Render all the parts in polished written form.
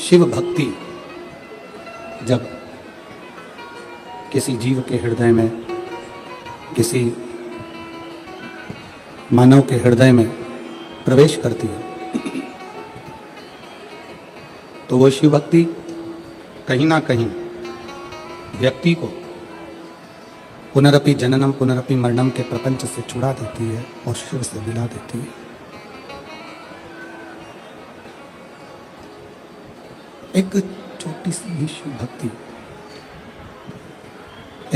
शिव भक्ति जब किसी जीव के हृदय में, किसी मानव के हृदय में प्रवेश करती है तो वो शिव भक्ति कहीं ना कहीं व्यक्ति को पुनरपि जननम पुनरपि मरणम के प्रपंच से छुड़ा देती है और शिव से मिला देती है। एक छोटी सी भी शिव भक्ति,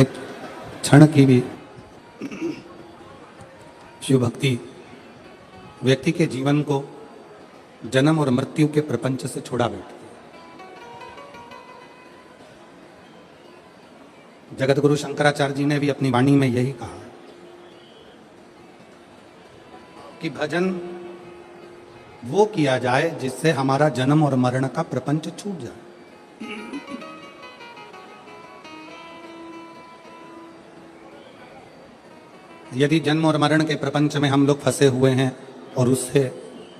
एक क्षण की भी शिव भक्ति व्यक्ति के जीवन को जन्म और मृत्यु के प्रपंच से छुड़ा बैठती है। जगत गुरु शंकराचार्य जी ने भी अपनी वाणी में यही कहा कि भजन वो किया जाए जिससे हमारा जन्म और मरण का प्रपंच छूट जाए। यदि जन्म और मरण के प्रपंच में हम लोग फंसे हुए हैं और उससे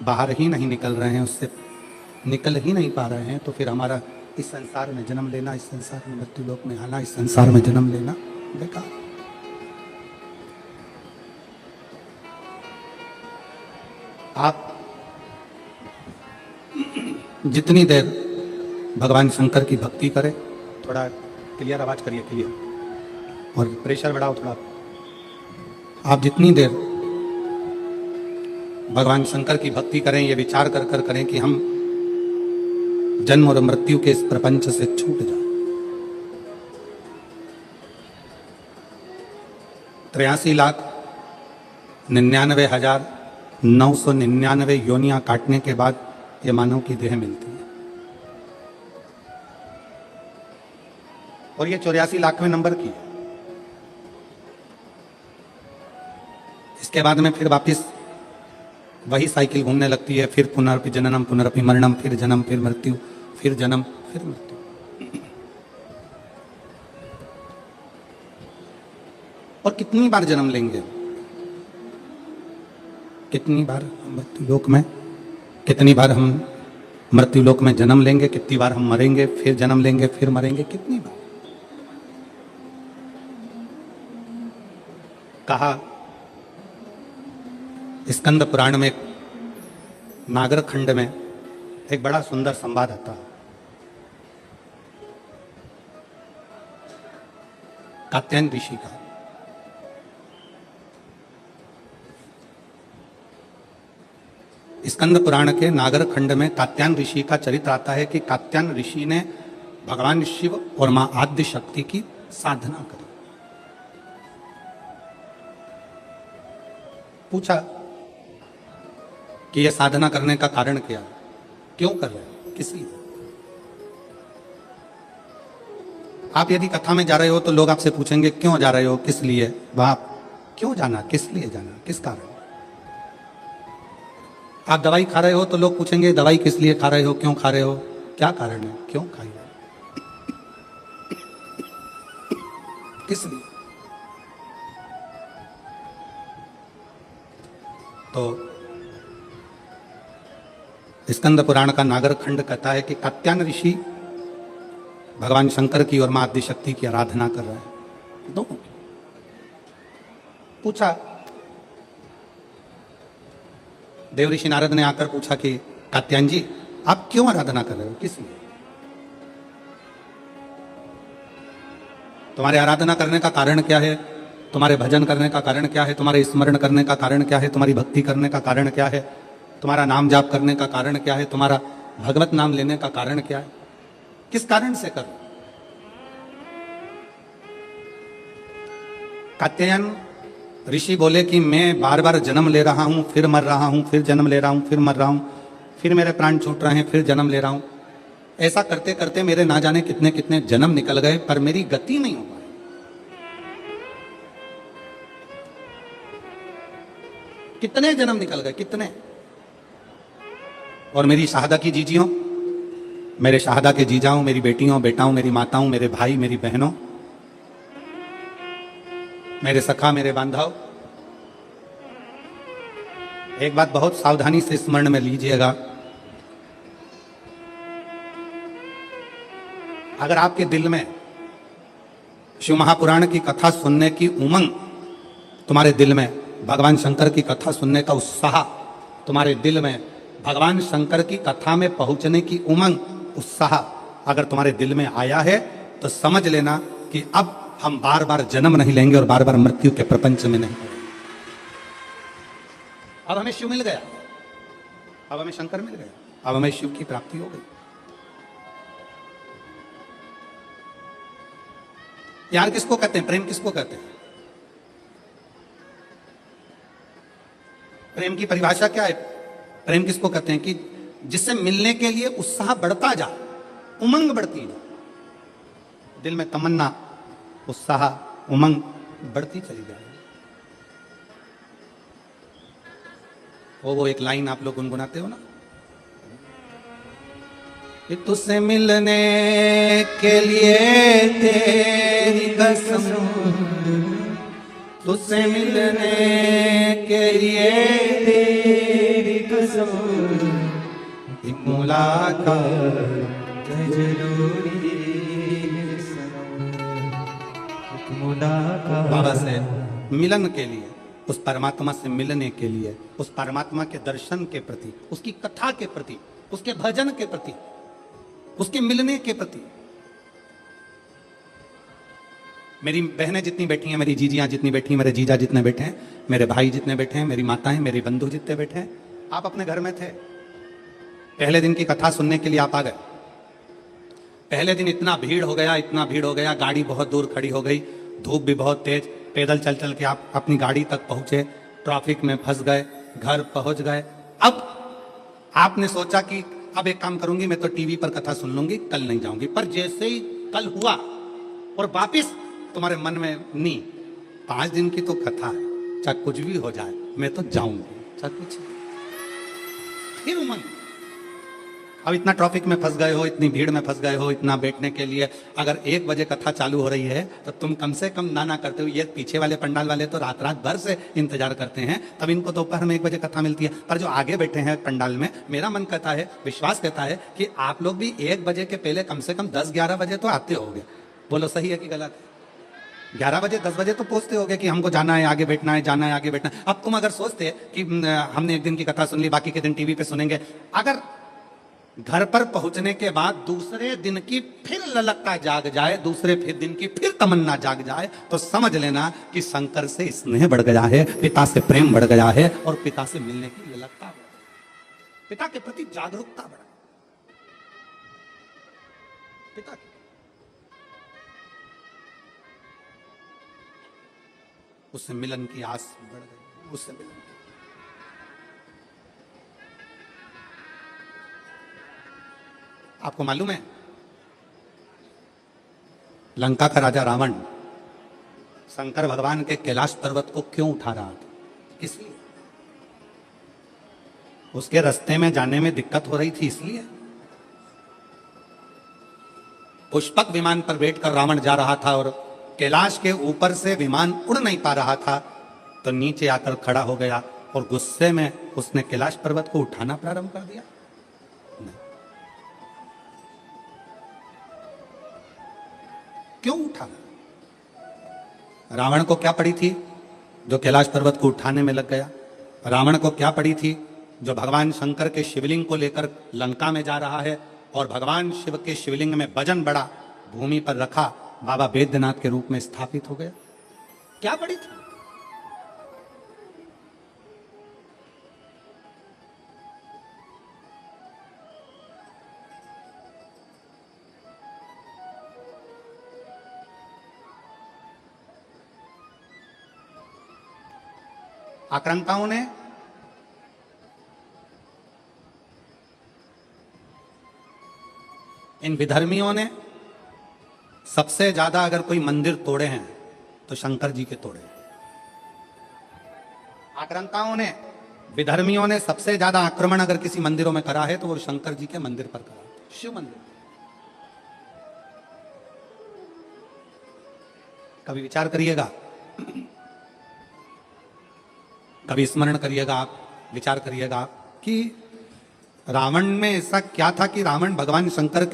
बाहर ही नहीं निकल रहे हैं, उससे निकल ही नहीं पा रहे हैं, तो फिर हमारा इस संसार में जन्म लेना, इस संसार में मृत्यु लोक में आना, इस संसार में जन्म लेना बेकार। आप जितनी देर भगवान शंकर की भक्ति करें, थोड़ा क्लियर आवाज करिए, क्लियर, और प्रेशर बढ़ाओ थोड़ा। आप जितनी देर भगवान शंकर की भक्ति करें, ये विचार कर कर करें कि हम जन्म और मृत्यु के इस प्रपंच से छूट जाए। 83,99,999 योनियां काटने के बाद ये मानव की देह मिलती है और ये 84,00,000वें नंबर की है। इसके बाद में फिर वापिस वही साइकिल घूमने लगती है, फिर पुनरपि जननम पुनरपि मरणम, फिर जन्म फिर मृत्यु, फिर जन्म फिर मृत्यु। और कितनी बार जन्म लेंगे, कितनी बार मृत्यु लोक में, कितनी बार हम मृत्यु लोक में जन्म लेंगे, कितनी बार हम मरेंगे, फिर जन्म लेंगे, फिर मरेंगे, कितनी बार। कहा स्कंद पुराण में, नागर खंड में एक बड़ा सुंदर संवाद आता है। कात्यायन ऋषि का। स्कंद पुराण के नागर खंड में कात्यायन ऋषि का चरित्र आता है कि कात्यायन ऋषि ने भगवान शिव और मां आद्य शक्ति की साधना करी। पूछा कि यह साधना करने का कारण क्या है, क्यों कर रहे हो, किस लिए। आप यदि कथा में जा रहे हो तो लोग आपसे पूछेंगे क्यों जा रहे हो, किस लिए, वहां क्यों जाना, किस लिए जाना, किस कारण। आप दवाई खा रहे हो तो लोग पूछेंगे दवाई किस लिए खा रहे हो, क्यों खा रहे हो, क्या कारण है, क्यों खाई रहे हो, किस लिए। तो स्कंद पुराण का नागर खंड कहता है कि कात्यायन ऋषि भगवान शंकर की और मां आद्य शक्ति की आराधना कर रहे हैं, दोनों की। पूछा, देव ऋषि नारद ने आकर पूछा कि कात्यायन जी आप क्यों आराधना कर रहे हो, किस लिए। तुम्हारे आराधना करने का कारण क्या है, तुम्हारे भजन करने का कारण क्या है, तुम्हारे स्मरण करने का कारण क्या है, तुम्हारी भक्ति करने का कारण क्या है, तुम्हारा नाम जाप करने का कारण क्या है, तुम्हारा भगवत नाम लेने का कारण क्या है, किस कारण से करो। कात्यायन ऋषि बोले कि मैं बार बार जन्म ले रहा हूं, फिर मर रहा हूं, फिर जन्म ले रहा हूं, फिर मर रहा हूं, फिर मेरे प्राण छूट रहे हैं, फिर जन्म ले रहा हूं। ऐसा करते करते मेरे ना जाने कितने कितने जन्म निकल गए, पर मेरी गति नहीं हो पाई। कितने जन्म निकल गए, कितने। और मेरी शाहदा की जीजियों, मेरे शाहदा के जीजाओं, मेरी बेटियों बेटाओं, मेरी माताओं, मेरे भाई मेरी बहनों, मेरे सखा मेरे बांधव, एक बात बहुत सावधानी से स्मरण में लीजिएगा अगर आपके दिल में शिव महापुराण की कथा सुनने की उमंग, तुम्हारे दिल में भगवान शंकर की कथा सुनने का उत्साह, तुम्हारे दिल में भगवान शंकर की कथा में पहुंचने की उमंग, उत्साह अगर तुम्हारे दिल में आया है तो समझ लेना कि अब हम बार बार जन्म नहीं लेंगे और बार बार मृत्यु के प्रपंच में नहीं। अब हमें शिव मिल गया, अब हमें शंकर मिल गया, अब हमें शिव की प्राप्ति हो गई। प्यार किसको कहते हैं? प्रेम किसको कहते हैं? प्रेम की परिभाषा क्या है? प्रेम किसको कहते हैं? कि जिससे मिलने के लिए उत्साह बढ़ता जा, उमंग बढ़ती जा, दिल में तमन्ना, उत्साह, उमंग बढ़ती चली जाए। वो एक लाइन आप लोग गुनगुनाते हो ना, कि तुझसे मिलने के लिए तेरी कसम, तुझसे मिलने के लिए तेरी कसम, एक मुलाकात जरूरी, एक मुलाकात बाबा से मिलन के लिए, उस परमात्मा से मिलने के लिए, उस परमात्मा के दर्शन के प्रति, उसकी कथा के प्रति, उसके भजन के प्रति, उसके मिलने के प्रति। मेरी बहनें जितनी बैठी हैं, मेरी जीजियां जितनी बैठी हैं, मेरे जीजा जितने बैठे हैं, मेरे भाई जितने बैठे हैं, मेरी माताएं, मेरी बंधु जितने बैठे हैं, आप अपने घर में थे, पहले दिन की कथा सुनने के लिए आप आ गए। पहले दिन इतना भीड़ हो गया, इतना भीड़ हो गया, गाड़ी बहुत दूर खड़ी हो गई, धूप भी बहुत तेज, पैदल चल चल के आप अपनी गाड़ी तक पहुंचे, ट्रैफिक में फंस गए, घर पहुंच गए। अब आपने सोचा कि अब एक काम करूंगी, मैं तो टीवी पर कथा सुन लूंगी, कल नहीं जाऊंगी। पर जैसे ही कल हुआ और वापिस तुम्हारे मन में नहीं, 5 दिन की तो कथा है, चाहे कुछ भी हो जाए मैं तो जाऊंगी, चाहे कुछ। फिर उमंग, अब इतना ट्रैफिक में फंस गए हो, इतनी भीड़ में फंस गए हो, इतना बैठने के लिए अगर 1 बजे कथा चालू हो रही है तो तुम कम से कम ना करते हो। ये पीछे वाले पंडाल वाले तो रात रात भर से इंतजार करते हैं, तब इनको दोपहर में 1 बजे कथा मिलती है। पर जो आगे बैठे हैं पंडाल में, मेरा मन कहता है, विश्वास कहता है कि आप लोग भी 1 बजे के पहले कम से कम 10-11 बजे तो आते होगे। बोलो सही है कि गलत? 11 बजे 10 बजे तो पहुंचते होगे कि हमको जाना है, आगे बैठना है, जाना है, आगे बैठना है। अब तुम अगर सोचते कि हमने एक दिन की कथा सुन ली, बाकी के दिन टीवी पे सुनेंगे, अगर घर पर पहुंचने के बाद दूसरे दिन की फिर ललकता जाग जाए, दूसरे फिर दिन की फिर तमन्ना जाग जाए, तो समझ लेना कि शंकर से स्नेह बढ़ गया है, पिता से प्रेम बढ़ गया है, और पिता से मिलने की ललकता बढ़ गई, पिता के प्रति जागरूकता बढ़ गई, पिता उससे मिलन की आस बढ़ गई, उससे मिलन। आपको मालूम है लंका का राजा रावण शंकर भगवान के कैलाश पर्वत को क्यों उठा रहा था? इसलिए उसके रास्ते में जाने में दिक्कत हो रही थी, इसलिए पुष्पक विमान पर बैठकर रावण जा रहा था और कैलाश के ऊपर से विमान उड़ नहीं पा रहा था, तो नीचे आकर खड़ा हो गया और गुस्से में उसने कैलाश पर्वत को उठाना प्रारंभ कर दिया। क्यों उठा? रावण को क्या पड़ी थी जो कैलाश पर्वत को उठाने में लग गया? रावण को क्या पड़ी थी जो भगवान शंकर के शिवलिंग को लेकर लंका में जा रहा है और भगवान शिव के शिवलिंग में वजन बड़ा भूमि पर रखा, बाबा बैद्यनाथ के रूप में स्थापित हो गया? क्या पड़ी थी? आक्रांताओं ने इन विधर्मियों ने सबसे ज्यादा अगर कोई मंदिर तोड़े हैं तो शंकर जी के तोड़े। आक्रांताओं ने, विधर्मियों ने सबसे ज्यादा आक्रमण अगर किसी मंदिरों में करा है तो वो शंकर जी के मंदिर पर करा, शिव मंदिर। कभी विचार करिएगा, कभी स्मरण करिएगा आप, विचार करिएगा कि रावण में ऐसा क्या था कि रावण भगवान शंकर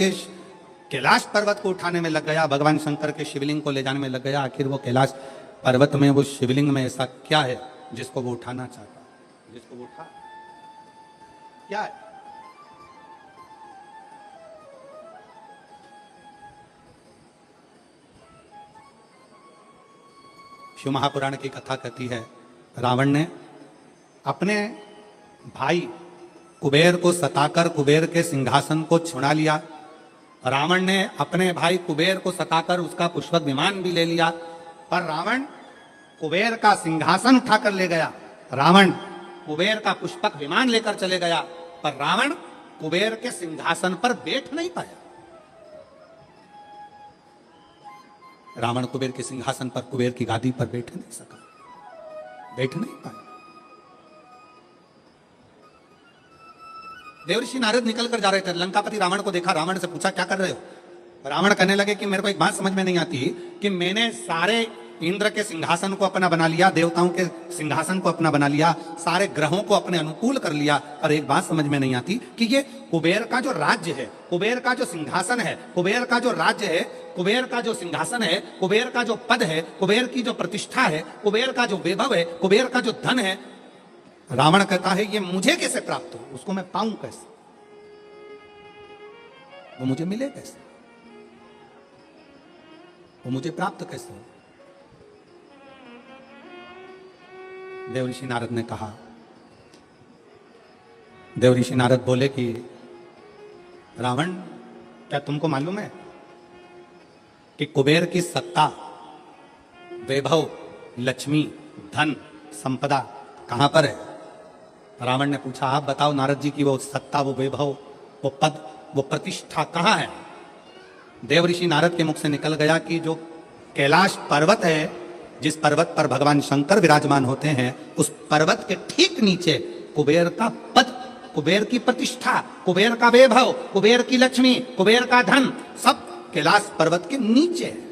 कैलाश पर्वत को उठाने में लग गया, भगवान शंकर के शिवलिंग को ले जाने में लग गया। आखिर वो कैलाश पर्वत में, वो शिवलिंग में ऐसा क्या है जिसको वो उठाना चाहता, जिसको वो उठा, क्या है? शिव महापुराण की कथा कहती है, रावण ने अपने भाई कुबेर को सताकर कुबेर के सिंहासन को छुड़ा लिया। रावण ने अपने भाई कुबेर को सताकर उसका पुष्पक विमान भी ले लिया, पर रावण कुबेर का सिंहासन उठाकर ले गया। रावण कुबेर का पुष्पक विमान लेकर चले गया, पर रावण कुबेर के सिंहासन पर बैठ नहीं पाया। रावण कुबेर के सिंहासन पर, कुबेर की गादी पर बैठ नहीं सका, बैठ नहीं पाया। देवर्षि नारद निकल कर जा रहे थे, लंकापति रावण को देखा, रावण से पूछा क्या कर रहे हो? रावण कहने लगे कि मेरे को एक बात समझ में नहीं आती कि मैंने सारे इंद्र के सिंहासन को अपना बना लिया, देवताओं के सिंहासन को अपना बना लिया, सारे ग्रहों को अपने अनुकूल कर लिया, और एक बात समझ में नहीं आती कि ये कुबेर का जो राज्य है, कुबेर का जो सिंहासन है, कुबेर का जो राज्य है, कुबेर का जो सिंहासन है, कुबेर का जो पद है, कुबेर की जो प्रतिष्ठा है, कुबेर का जो वैभव है, कुबेर का जो धन है, रावण कहता है ये मुझे कैसे प्राप्त हो, उसको मैं पाऊं कैसे, वो मुझे मिले कैसे, वो मुझे प्राप्त कैसे हो? देवऋषि नारद ने कहा, देवऋषि नारद बोले कि रावण, क्या तुमको मालूम है कि कुबेर की सत्ता, वैभव, लक्ष्मी, धन, संपदा कहां पर है? रावण ने पूछा, आप बताओ नारद जी की वो सत्ता, वो वैभव, वो पद, वो प्रतिष्ठा कहां है? देवऋषि नारद के मुख से निकल गया कि जो कैलाश पर्वत है, जिस पर्वत पर भगवान शंकर विराजमान होते हैं, उस पर्वत के ठीक नीचे कुबेर का पद, कुबेर की प्रतिष्ठा, कुबेर का वैभव, कुबेर की लक्ष्मी, कुबेर का धन, सब कैलाश पर्वत के नीचे है।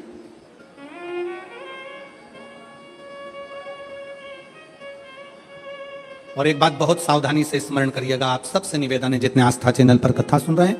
और एक बात बहुत सावधानी से स्मरण करिएगा, आप सबसे निवेदन है, जितने आस्था चैनल पर कथा सुन रहे हैं,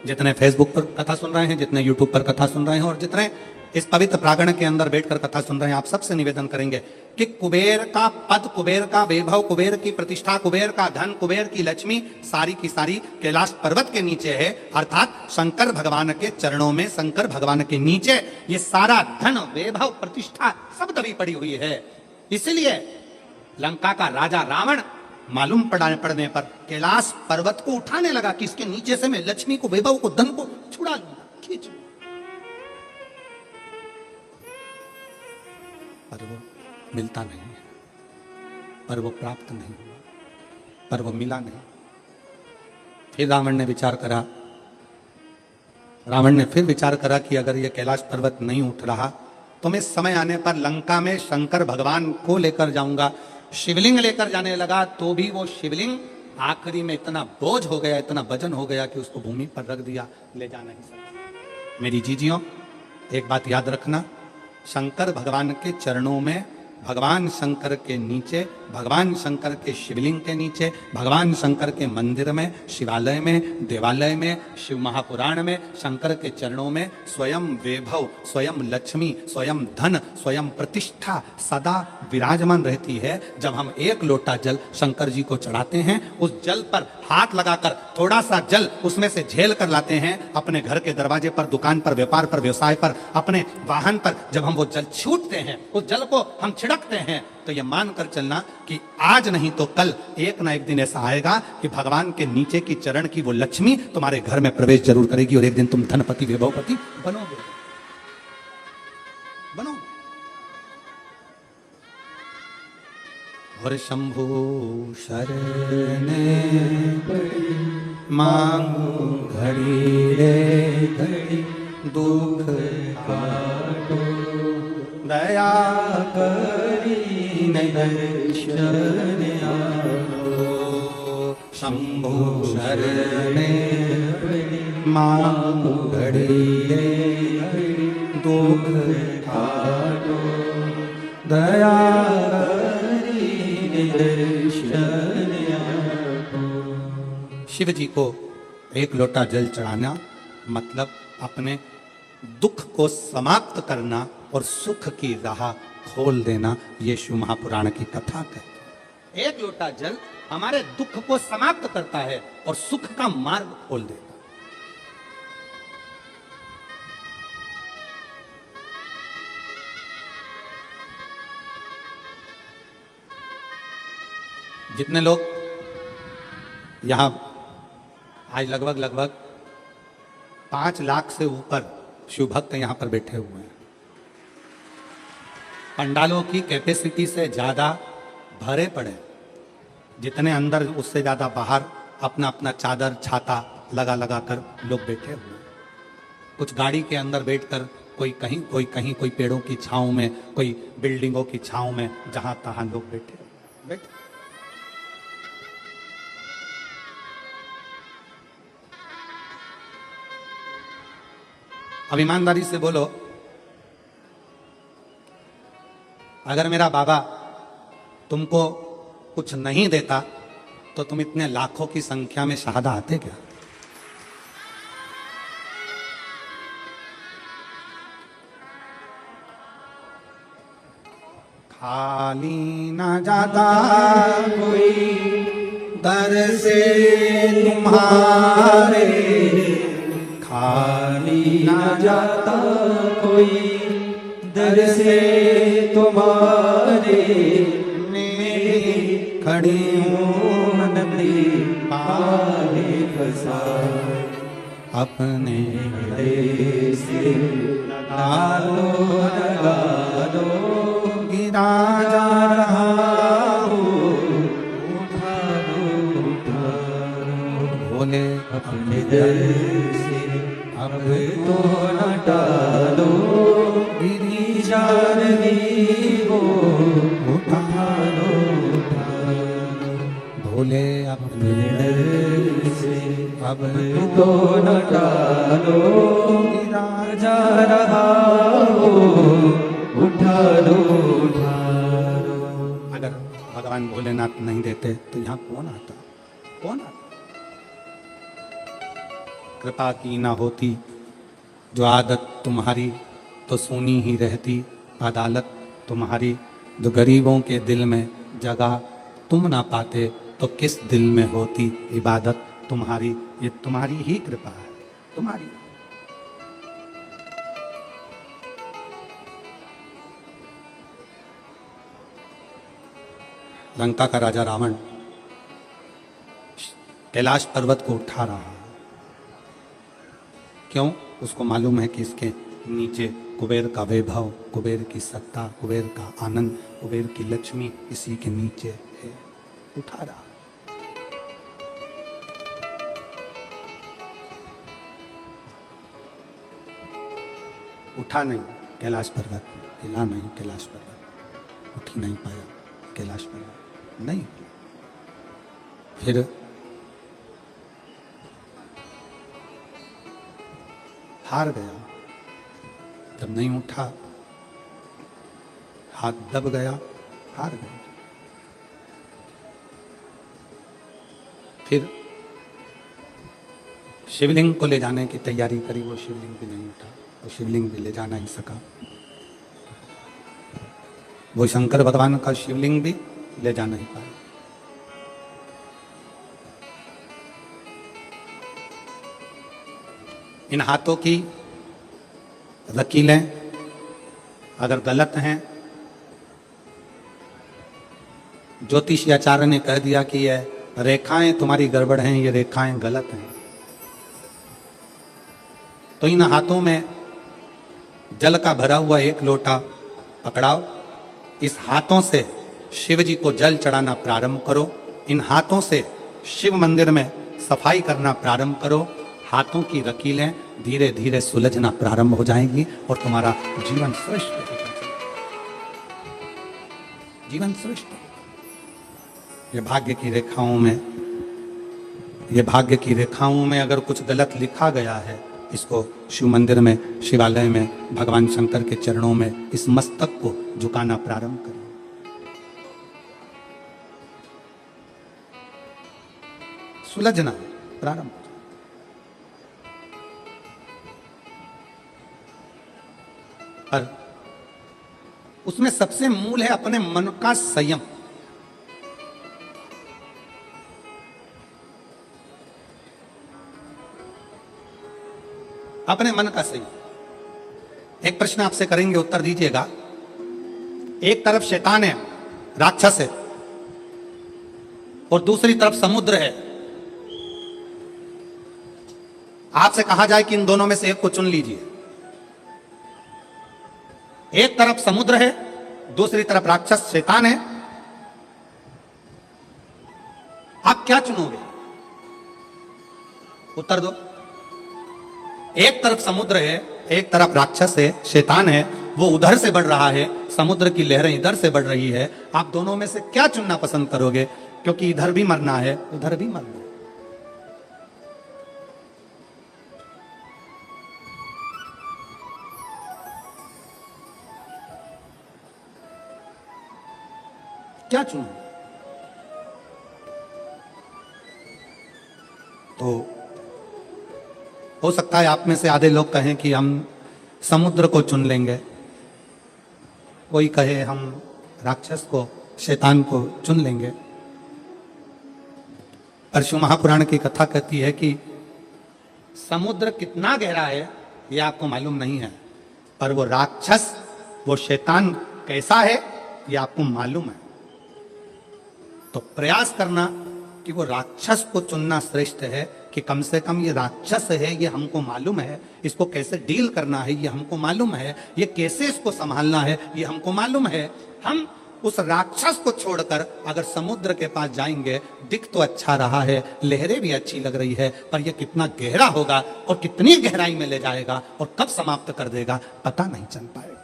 जितने फेसबुक पर कथा सुन रहे हैं, जितने यूट्यूब पर कथा सुन रहे हैं, और जितने इस पवित्र प्रांगण के अंदर बैठकर कथा सुन रहे हैं, आप सबसे निवेदन करेंगे कि कुबेर का पद, कुबेर का वैभव, कुबेर की प्रतिष्ठा, कुबेर का धन, कुबेर की लक्ष्मी सारी की सारी कैलाश पर्वत के नीचे है, अर्थात शंकर भगवान के चरणों में, शंकर भगवान के नीचे ये सारा धन, वैभव, प्रतिष्ठा सब दबी पड़ी हुई है। इसलिए लंका का राजा रावण मालूम पड़ने पर कैलाश पर्वत को उठाने लगा कि इसके नीचे से मैं लक्ष्मी को, वैभव को, धन को छुड़ा लूंगा, खींच लूंगा, पर वो मिलता नहीं है, पर वो प्राप्त नहीं हुआ, पर वो मिला नहीं। फिर रावण ने विचार करा, रावण ने फिर विचार करा कि अगर ये कैलाश पर्वत नहीं उठ रहा तो मैं समय आने पर लंका में शंकर भगवान को लेकर जाऊंगा। शिवलिंग लेकर जाने लगा तो भी वो शिवलिंग आखिरी में इतना बोझ हो गया, इतना वजन हो गया कि उसको भूमि पर रख दिया, ले जा नहीं सका। मेरी जीजियों, एक बात याद रखना, शंकर भगवान के चरणों में, भगवान शंकर के नीचे, भगवान शंकर के शिवलिंग के नीचे, भगवान शंकर के मंदिर में, शिवालय में, देवालय में, शिव महापुराण में, शंकर के चरणों में स्वयं वैभव, स्वयं लक्ष्मी, स्वयं धन, स्वयं प्रतिष्ठा सदा विराजमान रहती है। जब हम एक लोटा जल शंकर जी को चढ़ाते हैं, उस जल पर हाथ लगाकर थोड़ा सा जल उसमें से झेल कर लाते हैं, अपने घर के दरवाजे पर, दुकान पर, व्यापार पर, व्यवसाय पर, अपने वाहन पर, जब हम वो जल छूटते हैं, उस जल को हम छिड़कते हैं, तो ये मानकर चलना कि आज नहीं तो कल एक ना एक दिन ऐसा आएगा कि भगवान के नीचे की चरण की वो लक्ष्मी तुम्हारे घर में प्रवेश जरूर करेगी और एक दिन तुम धनपति, वैभवपति बनोगे, बनोगे। और शंभु शरणे मांगू घड़ी रे घड़ी, दुख काटो दया करी दर्शन आपो। शंभु शरणे मांगू घड़ी रे घड़ी, दुख काटो दया करी दर्शन आपो। शिव जी को एक लोटा जल चढ़ाना मतलब अपने दुख को समाप्त करना और सुख की राह खोल देना, ये शिव महापुराण की कथा कहती है। एक लोटा जल हमारे दुख को समाप्त करता है और सुख का मार्ग खोल देता है। जितने लोग यहां आज लगभग 5 लाख से ऊपर शिव भक्त यहां पर बैठे हुए हैं। पंडालों की कैपेसिटी से ज्यादा भरे पड़े, जितने अंदर उससे ज्यादा बाहर अपना अपना चादर छाता लगा कर लोग बैठे हुए हैं। कुछ गाड़ी के अंदर बैठकर कोई कहीं कोई पेड़ों की छांव में, कोई बिल्डिंगों की छांव में, जहां तहां लोग बैठे। अब ईमानदारी से बोलो, अगर मेरा बाबा तुमको कुछ नहीं देता तो तुम इतने लाखों की संख्या में शहादा आते क्या? खाली ना जाता कोई दर से तुम्हारे, खाली ना जाता कोई दर से तुम्हारे, मेरी खड़ी हूँ नदी पाले फंसा, अपने गले से लगा दो, गिरा जा रहा हूँ, उठा दो भोले अपने दर से, अब तो न टालो, गिरी जा रही हो, उठा लो भोले अपने दर से, अब तो न टालो, गिरा जा रहा हो, उठा लो। अगर भगवान भोलेनाथ नहीं देते तो यहाँ कौन आता? कौन आता? कृपा की ना होती जो आदत तुम्हारी तो सुनी ही रहती अदालत तुम्हारी, जो गरीबों के दिल में जगह तुम ना पाते तो किस दिल में होती इबादत तुम्हारी। ये तुम्हारी ही कृपा है, तुम्हारी। लंका का राजा रावण कैलाश पर्वत को उठा रहा है। क्यों? उसको मालूम है कि इसके नीचे कुबेर का वैभव, कुबेर की सत्ता, कुबेर का आनंद, कुबेर की लक्ष्मी इसी के नीचे है। उठा रहा। उठा नहीं कैलाश पर्वत, हिला नहीं कैलाश पर्वत, उठ ही नहीं पाया कैलाश पर्वत, नहीं। फिर हार गया। जब नहीं उठा, हाथ दब गया, हार गया। फिर शिवलिंग को ले जाने की तैयारी करी, वो शिवलिंग भी नहीं उठा, वो शिवलिंग भी ले जा नहीं सका। वो शंकर भगवान का शिवलिंग भी ले जा नहीं पाया। इन हाथों की लकीरें अगर गलत हैं, ज्योतिषी आचार्य ने कह दिया कि ये रेखाएं तुम्हारी गड़बड़ हैं, ये रेखाएं गलत हैं, तो इन हाथों में जल का भरा हुआ एक लोटा पकड़ाओ, इस हाथों से शिव जी को जल चढ़ाना प्रारंभ करो, इन हाथों से शिव मंदिर में सफाई करना प्रारंभ करो। हाथों की लकीरें धीरे धीरे सुलझना प्रारंभ हो जाएंगी और तुम्हारा जीवन श्रेष्ठ होगा, जीवन श्रेष्ठ। ये भाग्य की रेखाओं में, ये भाग्य की रेखाओं में अगर कुछ गलत लिखा गया है, इसको शिव मंदिर में, शिवालय में, भगवान शंकर के चरणों में इस मस्तक को झुकाना प्रारंभ करें। सुलझना प्रारंभ। पर उसमें सबसे मूल है अपने मन का संयम। अपने मन का संयम। एक प्रश्न आपसे करेंगे, उत्तर दीजिएगा। एक तरफ शैतान है, राक्षस है, और दूसरी तरफ समुद्र है। आपसे कहा जाए कि इन दोनों में से एक को चुन लीजिए। एक तरफ समुद्र है, दूसरी तरफ राक्षस शैतान है, आप क्या चुनोगे? उत्तर दो। एक तरफ समुद्र है, एक तरफ राक्षस है, शैतान है, वो उधर से बढ़ रहा है, समुद्र की लहरें इधर से बढ़ रही है। आप दोनों में से क्या चुनना पसंद करोगे? क्योंकि इधर भी मरना है, उधर भी मरना है। क्या चुनो? तो हो सकता है आप में से आधे लोग कहें कि हम समुद्र को चुन लेंगे, कोई कहे हम राक्षस को, शैतान को चुन लेंगे। पर शिव महापुराण की कथा कहती है कि समुद्र कितना गहरा है यह आपको मालूम नहीं है, पर वो राक्षस, वो शैतान कैसा है यह आपको मालूम है। तो प्रयास करना कि वो राक्षस को चुनना श्रेष्ठ है, कि कम से कम ये राक्षस है, ये हमको मालूम है, इसको कैसे डील करना है ये हमको मालूम है, ये कैसे इसको संभालना है ये हमको मालूम है। हम उस राक्षस को छोड़कर अगर समुद्र के पास जाएंगे, दिख तो अच्छा रहा है, लहरें भी अच्छी लग रही है, पर यह कितना गहरा होगा और कितनी गहराई में ले जाएगा और कब समाप्त कर देगा पता नहीं चल पाएगा,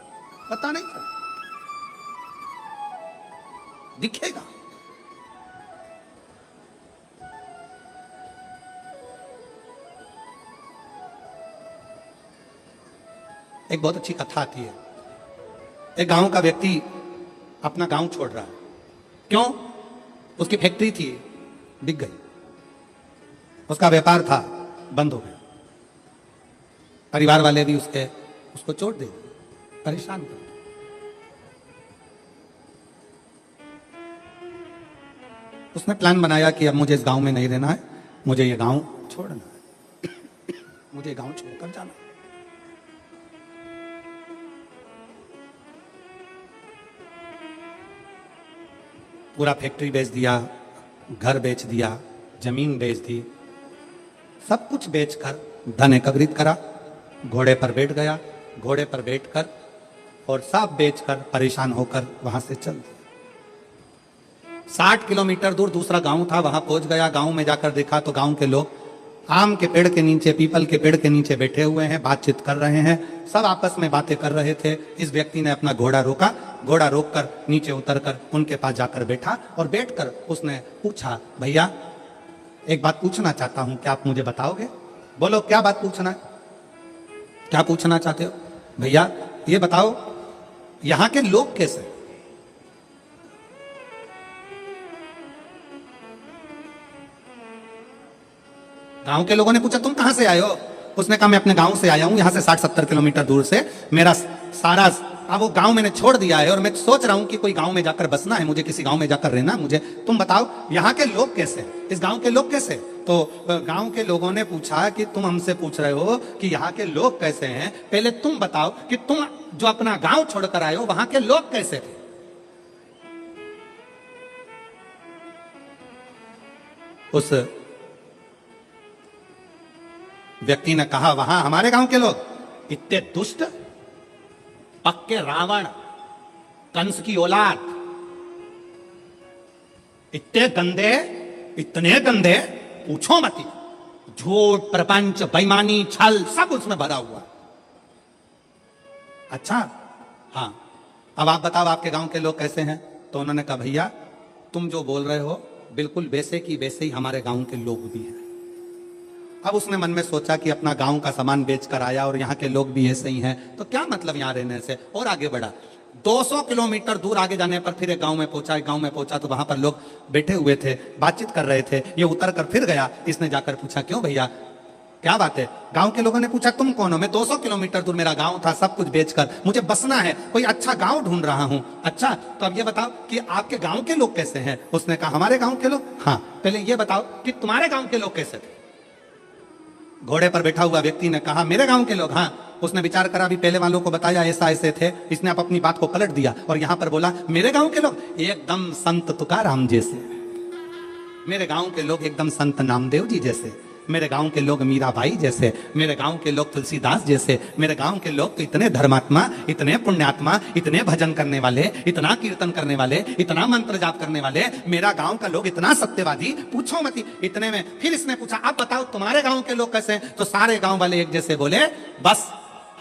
पता नहीं चल दिखेगा। एक बहुत अच्छी कथा आती है। एक गांव का व्यक्ति अपना गांव छोड़ रहा है। क्यों? उसकी फैक्ट्री थी, बिक गई, उसका व्यापार था, बंद हो गया, परिवार वाले भी उसको छोड़ दे, परेशान कर। उसने प्लान बनाया कि अब मुझे इस गांव में नहीं रहना है, मुझे ये गांव छोड़ना है, मुझे गांव छोड़कर जाना है। पूरा फैक्ट्री बेच दिया, घर बेच दिया, जमीन बेच दी, सब कुछ बेचकर धन एकत्रित करा, घोड़े पर बैठ गया, घोड़े पर बैठकर और सब बेचकर परेशान होकर वहां से चल दिया। 60 किलोमीटर दूर दूसरा गांव था, वहां पहुंच गया। गांव में जाकर देखा तो गांव के लोग आम के पेड़ के नीचे, पीपल के पेड़ के नीचे बैठे हुए हैं, बातचीत कर रहे हैं, सब आपस में बातें कर रहे थे। इस व्यक्ति ने अपना घोड़ा रोका, घोड़ा रोककर नीचे उतरकर उनके पास जाकर बैठा और बैठकर उसने पूछा, भैया एक बात पूछना चाहता हूं, क्या आप मुझे बताओगे? बोलो क्या बात पूछना है, क्या पूछना चाहते हो? भैया ये बताओ यहां के लोग कैसे? गांव के लोगों ने पूछा तुम कहां से आए हो? उसने कहा मैं अपने गांव से आया हूं, यहां से 60-70 किलोमीटर दूर से। मेरा सारा अब वो गांव मैंने छोड़ दिया है और मैं सोच रहा हूं कि कोई गांव में जाकर बसना है, मुझे किसी गांव में जाकर रहना है। मुझे तुम बताओ यहाँ के लोग कैसे, इस गांव के लोग कैसे? तो गांव के लोगों ने पूछा कि तुम हमसे पूछ रहे हो कि यहाँ के लोग कैसे हैं, पहले तुम बताओ कि तुम जो अपना गांव छोड़कर आए हो वहां के लोग कैसे थे? उस व्यक्ति ने कहा वहां हमारे गांव के लोग इतने दुष्ट, पक्के रावण, कंस की औलाद, इतने गंदे पूछो मत। झूठ, प्रपंच, बेईमानी, छल सब उसमें भरा हुआ। अच्छा हाँ, अब आप बताओ आपके गांव के लोग कैसे हैं? तो उन्होंने कहा भैया तुम जो बोल रहे हो बिल्कुल वैसे की वैसे ही हमारे गांव के लोग भी हैं। अब उसने मन में सोचा कि अपना गांव का सामान बेचकर आया और यहाँ के लोग भी ऐसे ही हैं, तो क्या मतलब यहाँ रहने से, और आगे बढ़ा। 200 किलोमीटर दूर आगे जाने पर फिर एक गांव में पहुंचा। एक गांव में पहुंचा तो वहां पर लोग बैठे हुए थे, बातचीत कर रहे थे। ये उतर कर फिर गया, इसने जाकर पूछा क्यों भैया क्या बात है। गांव के लोगों ने पूछा तुम कौन हो? मैं 200 किलोमीटर दूर मेरा गांव था, सब कुछ बेचकर मुझे बसना है, कोई अच्छा गांव ढूंढ रहा हूं। अच्छा तो अब ये बताओ कि आपके गांव के लोग कैसे हैं? उसने कहा हमारे गांव के लोग, हाँ पहले ये बताओ कि तुम्हारे गांव के लोग कैसे थे? घोड़े पर बैठा हुआ व्यक्ति ने कहा मेरे गांव के लोग, हाँ। उसने विचार करा, भी पहले वालों को बताया ऐसा ऐसे थे, इसने आप अपनी बात को पलट दिया और यहां पर बोला मेरे गांव के लोग एकदम संत तुकाराम जैसे, मेरे गांव के लोग एकदम संत नामदेव जी जैसे, मेरे गांव के लोग मीराबाई जैसे, मेरे गांव के लोग तुलसीदास जैसे, मेरे गांव के लोग तो इतने धर्मात्मा, इतने पुण्यात्मा, इतने भजन करने वाले, इतना कीर्तन करने वाले, इतना मंत्र जाप करने वाले, मेरा गांव का लोग इतना सत्यवादी, पूछो मत। इतने में फिर इसने पूछा आप बताओ तुम्हारे गांव के लोग कैसे हैं? तो सारे गांव वाले एक जैसे बोले बस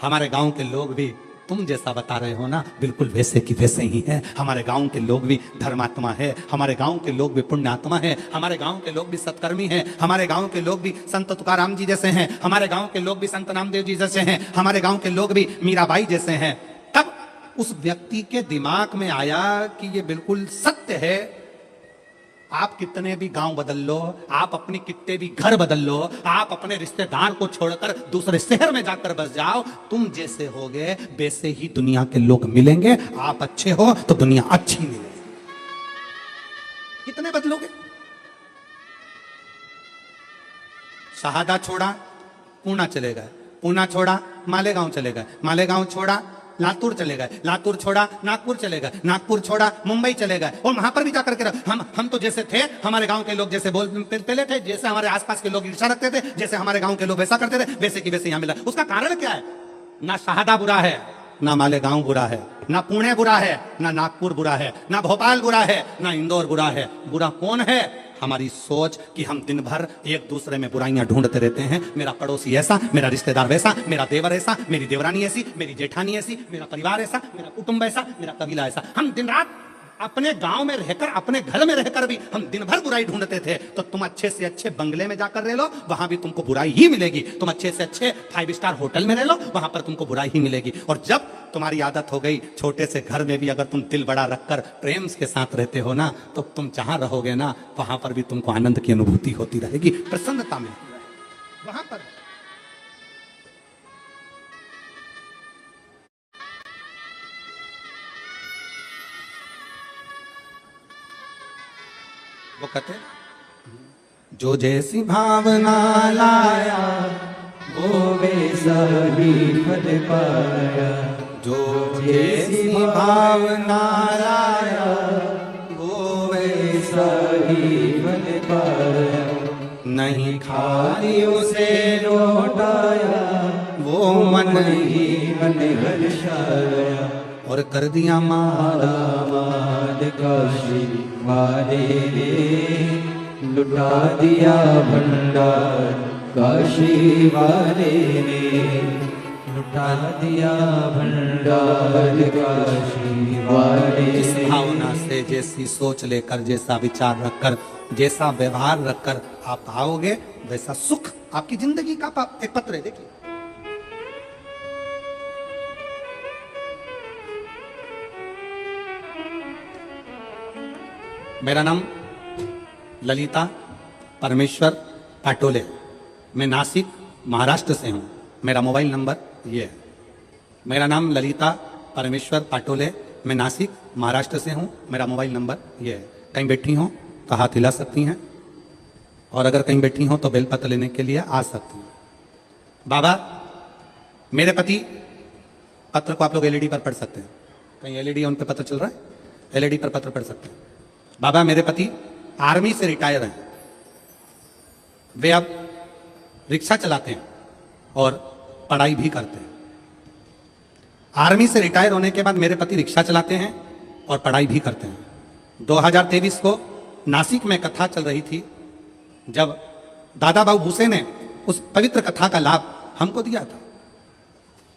हमारे गांव के लोग भी तुम जैसा बता रहे हो ना, बिल्कुल वैसे की वैसे ही है। हमारे गांव के लोग भी धर्मात्मा है, हमारे गांव के लोग भी पुण्यात्मा है, हमारे गांव के लोग भी सत्कर्मी हैं, हमारे गांव के लोग भी संत तुकाराम जी जैसे हैं, हमारे गांव के लोग भी संत नामदेव जी जैसे हैं, हमारे गांव के लोग भी मीराबाई जैसे हैं। तब उस व्यक्ति के दिमाग में आया कि ये बिल्कुल सत्य है। आप कितने भी गांव बदल लो, आप अपनी कितने भी घर बदल लो, आप अपने रिश्तेदार को छोड़कर दूसरे शहर में जाकर बस जाओ, तुम जैसे होगे वैसे ही दुनिया के लोग मिलेंगे। आप अच्छे हो तो दुनिया अच्छी मिलेगी। कितने बदलोगे? शहादा छोड़ा पूना चले गए, पूना छोड़ा मालेगांव चले गए, मालेगांव छोड़ा लातूर चले गए, लातूर छोड़ा नागपुर चले गए, नागपुर छोड़ा मुंबई चले गए और वहां पर भी जाकर के हम तो जैसे थे हमारे गांव के लोग जैसे पहले थे, जैसे हमारे आसपास के लोग ईर्ष्या रखते थे, जैसे हमारे गांव के लोग वैसा करते थे, वैसे की वैसे यहां मिला। उसका कारण क्या है? ना शहादा बुरा है, ना मालेगांव बुरा है, ना पुणे बुरा है, ना नागपुर बुरा है, ना भोपाल बुरा है, ना इंदौर बुरा है। बुरा कौन है? हमारी सोच कि हम दिन भर एक दूसरे में बुराइयां ढूंढते रहते हैं। मेरा पड़ोसी ऐसा, मेरा रिश्तेदार वैसा, मेरा देवर ऐसा, मेरी देवरानी ऐसी, मेरी जेठानी ऐसी, मेरा परिवार ऐसा, मेरा कुटुंब ऐसा, मेरा कबीला ऐसा। हम दिन रात अपने गांव में रहकर, अपने घर में रहकर भी हम दिन भर बुराई ढूंढते थे। तो तुम अच्छे से अच्छे बंगले में जाकर रह लो, वहां भी तुमको बुराई ही मिलेगी। तुम अच्छे से अच्छे 5 स्टार होटल में रह लो, वहां पर तुमको बुराई ही मिलेगी। और जब तुम्हारी आदत हो गई छोटे से घर में भी अगर तुम दिल बड़ा रखकर प्रेम के साथ रहते हो ना, तो तुम जहां रहोगे ना वहां पर भी तुमको आनंद की अनुभूति होती रहेगी, प्रसन्नता मिलती रहेगी वहां पर। वो कहते जो जैसी भावना लाया वो वैसा ही फल पाया, जो जैसी भावना लाया वो वैसा ही फल पाया। नहीं खाली उसे लौटाया वो मन ही मन हर्षाया। और कर दिया माला माल काशी वाले ने लुटा दिया भंडार, काशी वाले ने लुटा दिया भंडार, काशी वाले जिस ने। भावना से, जैसी सोच लेकर, जैसा विचार रखकर, जैसा व्यवहार रखकर आप आओगे, वैसा सुख आपकी जिंदगी का एक पत्र है। देखिए मेरा नाम ललिता परमेश्वर पाटोले, मैं नासिक महाराष्ट्र से हूँ। मेरा मोबाइल नंबर ये है। मेरा नाम ललिता परमेश्वर पाटोले, मैं नासिक महाराष्ट्र से हूँ। मेरा मोबाइल नंबर ये है। कहीं बैठी हो तो हाथ हिला सकती हैं, और अगर कहीं बैठी हो तो बेलपत्र लेने के लिए आ सकती हैं। बाबा मेरे पति, पत्र को आप लोग एलईडी पर पढ़ सकते हैं, कहीं एलईडी उन पर पत्र चल रहा है, एलईडी पर पत्र पढ़ सकते हैं। बाबा मेरे पति आर्मी से रिटायर हैं, वे अब रिक्शा चलाते हैं और पढ़ाई भी करते हैं। आर्मी से रिटायर होने के बाद मेरे पति रिक्शा चलाते हैं और पढ़ाई भी करते हैं। 2023 को नासिक में कथा चल रही थी, जब दादा बाबू भूसे ने उस पवित्र कथा का लाभ हमको दिया था।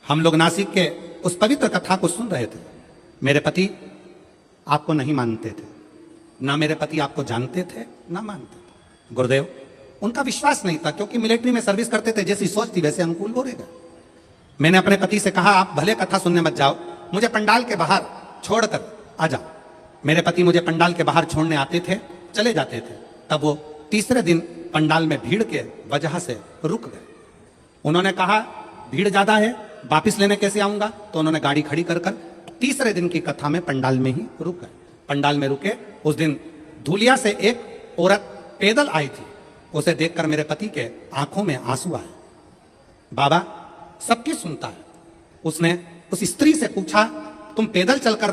हम लोग नासिक के उस पवित्र कथा को सुन रहे थे। मेरे पति आपको नहीं मानते थे, ना मेरे पति आपको जानते थे ना मानते थे। गुरुदेव उनका विश्वास नहीं था, क्योंकि मिलिट्री में सर्विस करते थे, जैसी सोच थी वैसे अनुकूल बोलेगा। मैंने अपने पति से कहा आप भले कथा सुनने मत जाओ, मुझे पंडाल के बाहर छोड़कर आ जाओ। मेरे पति मुझे पंडाल के बाहर छोड़ने आते थे, चले जाते थे। तब वो तीसरे दिन पंडाल में भीड़ के वजह से रुक गए। उन्होंने कहा भीड़ ज्यादा है, वापिस लेने कैसे आऊंगा? तो उन्होंने गाड़ी खड़ी कर कर तीसरे दिन की कथा में पंडाल में ही रुक गए। पंडाल में रुके। उस दिन धूलिया से एक औरत पैदल आई थी। उसे देखकर मेरे पति के आंखों में आंसू आए। बाबा सबकी सुनता है। उसने उस स्त्री से पूछा, तुम पैदल चलकर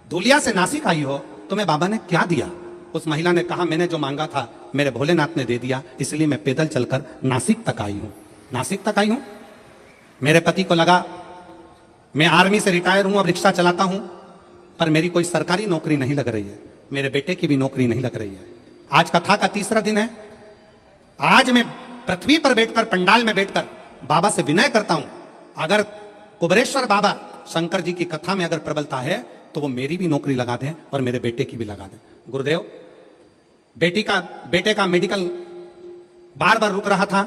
धूलिया से नासिक आई हो, तुम्हें बाबा ने क्या दिया? उस महिला ने कहा, मैंने जो मांगा था मेरे भोलेनाथ ने दे दिया, इसलिए मैं पैदल चलकर नासिक तक आई हूं। नासिक तक आई हूं। मेरे पति को लगा मैं आर्मी से रिटायर हूं, अब रिक्शा चलाता हूं, पर मेरी कोई सरकारी नौकरी नहीं लग रही है, मेरे बेटे की भी नौकरी नहीं लग रही है। आज कथा का तीसरा दिन है। आज मैं पृथ्वी पर बैठकर, पंडाल में बैठकर बाबा से विनय करता हूं, अगर कुबरेश्वर बाबा शंकर जी की कथा में अगर प्रबलता है तो वो मेरी भी नौकरी लगा दें और मेरे बेटे की भी लगा दें। गुरुदेव, बेटे का मेडिकल बार बार रुक रहा था,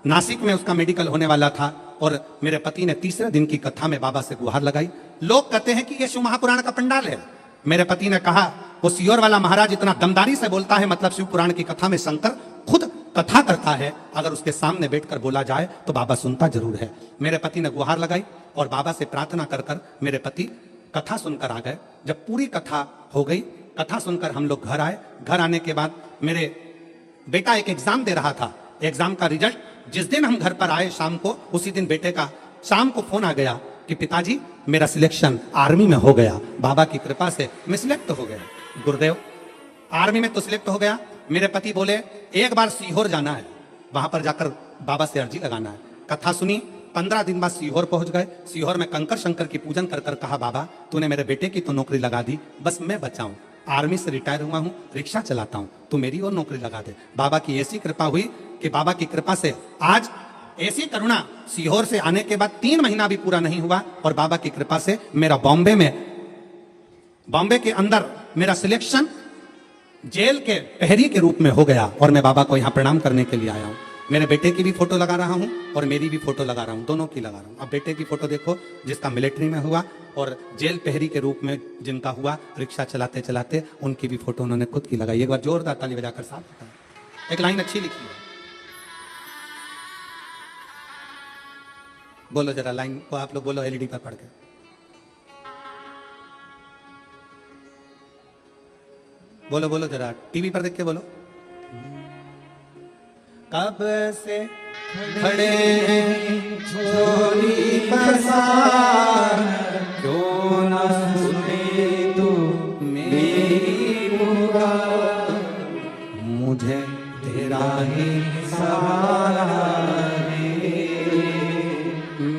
नासिक में उसका मेडिकल होने वाला था, और मेरे पति ने तीसरे दिन की कथा में बाबा से गुहार लगाई। लोग कहते हैं कि यह शिव महापुराण का पंडाल है। मेरे पति ने कहा, वो सियोर वाला महाराज इतना दमदारी से बोलता है, मतलब शिव पुराण की कथा में शंकर खुद कथा करता है, अगर उसके सामने बैठकर बोला जाए तो बाबा सुनता जरूर है। मेरे पति ने गुहार लगाई और बाबा से प्रार्थना कर कर मेरे पति कथा सुनकर आ गए। जब पूरी कथा हो गई, कथा सुनकर हम लोग घर आए। घर आने के बाद मेरे बेटा एक एग्जाम दे रहा था। एग्जाम का रिजल्ट जिस दिन हम घर पर आए शाम को, उसी दिन बेटे का शाम को फोन आ गया कि पिताजी मेरा सिलेक्शन आर्मी में हो गया, बाबा की कृपा से मैं सिलेक्ट हो गया। गुरुदेव, आर्मी में तो सिलेक्ट हो गया। मेरे पति बोले एक बार सीहोर जाना है, वहां पर जाकर बाबा से अर्जी लगाना है। कथा सुनी। 15 दिन बाद सीहोर पहुंच गए। सीहोर में कंकर शंकर की पूजन कर कर कहा, बाबा तूने मेरे बेटे की तो नौकरी लगा दी, बस मैं बचा हूं, आर्मी से रिटायर हुआ हूं, रिक्शा चलाता हूं, तू मेरी और नौकरी लगा दे। बाबा की ऐसी कृपा हुई कि बाबा की कृपा से आज ऐसी करुणा, सीहोर से आने के बाद 3 महीना भी पूरा नहीं हुआ और बाबा की कृपा से मेरा बॉम्बे के अंदर मेरा सिलेक्शन जेल के प्रहरी के रूप में हो गया और मैं बाबा को यहाँ प्रणाम करने के लिए आया हूँ। मेरे बेटे की भी फोटो लगा रहा हूँ और मेरी भी फोटो लगा रहा हूँ, दोनों की लगा रहा हूँ। अब बेटे की फोटो देखो जिसका मिलिट्री में हुआ, और जेल प्रहरी के रूप में जिनका हुआ रिक्शा चलाते चलाते, उनकी भी फोटो उन्होंने खुद की लगाई। एक बार जोरदार ताली बजाकर साथ बताएं। एक लाइन अच्छी लिखी है, बोलो जरा लाइन को आप लोग बोलो एलईडी पर पढ़ के। बोलो बोलो जरा, टीवी पर देख के बोलो। कब से खड़े हैं झोली पसार, क्यों न सुने तू मेरी पुकार, मुझे तेरा ही सहारा है